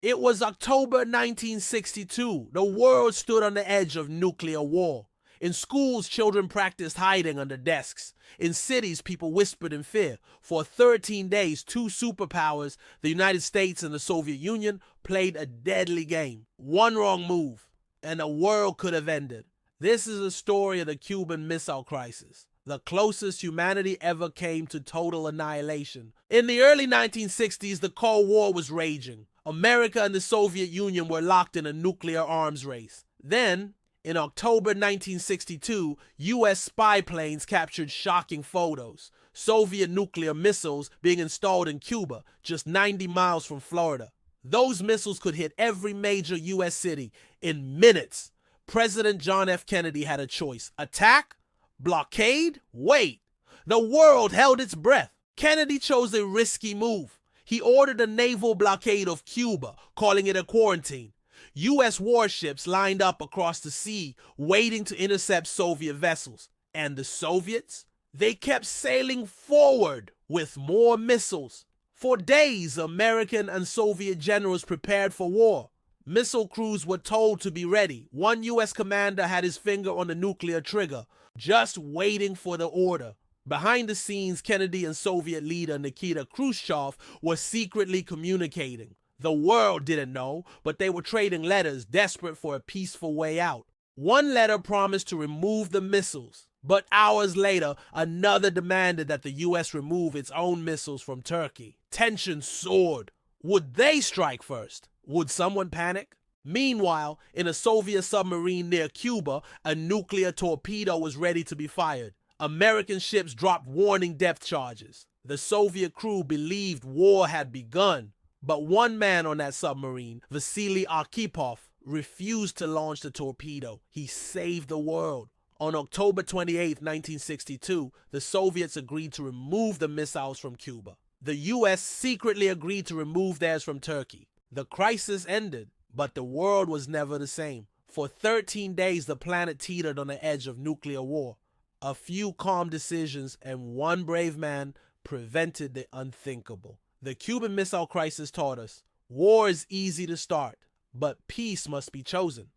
It was October 1962. The world stood on the edge of nuclear war. In schools, children practiced hiding under desks. In cities, people whispered in fear. For 13 days, two superpowers, the United States and the Soviet Union, played a deadly game. One wrong move, and the world could have ended. This is the story of the Cuban Missile Crisis, the closest humanity ever came to total annihilation. In the early 1960s, the Cold War was raging. America and the Soviet Union were locked in a nuclear arms race. Then, in October 1962, U.S. spy planes captured shocking photos. Soviet nuclear missiles being installed in Cuba, just 90 miles from Florida. Those missiles could hit every major U.S. city in minutes. President John F. Kennedy had a choice. Attack? Blockade? Wait. The world held its breath. Kennedy chose a risky move. He ordered a naval blockade of Cuba, calling it a quarantine. U.S. warships lined up across the sea, waiting to intercept Soviet vessels. And the Soviets? They kept sailing forward with more missiles. For days, American and Soviet generals prepared for war. Missile crews were told to be ready. One U.S. commander had his finger on the nuclear trigger, just waiting for the order. Behind the scenes, Kennedy and Soviet leader Nikita Khrushchev were secretly communicating. The world didn't know, but they were trading letters, desperate for a peaceful way out. One letter promised to remove the missiles, but hours later, another demanded that the U.S. remove its own missiles from Turkey. Tension soared. Would they strike first? Would someone panic? Meanwhile, in a Soviet submarine near Cuba, a nuclear torpedo was ready to be fired. American ships dropped warning depth charges. The Soviet crew believed war had begun. But one man on that submarine, Vasily Arkhipov, refused to launch the torpedo. He saved the world. On October 28, 1962, the Soviets agreed to remove the missiles from Cuba. The U.S. secretly agreed to remove theirs from Turkey. The crisis ended, but the world was never the same. For 13 days, the planet teetered on the edge of nuclear war. A few calm decisions and one brave man prevented the unthinkable. The Cuban Missile Crisis taught us, war is easy to start, but peace must be chosen.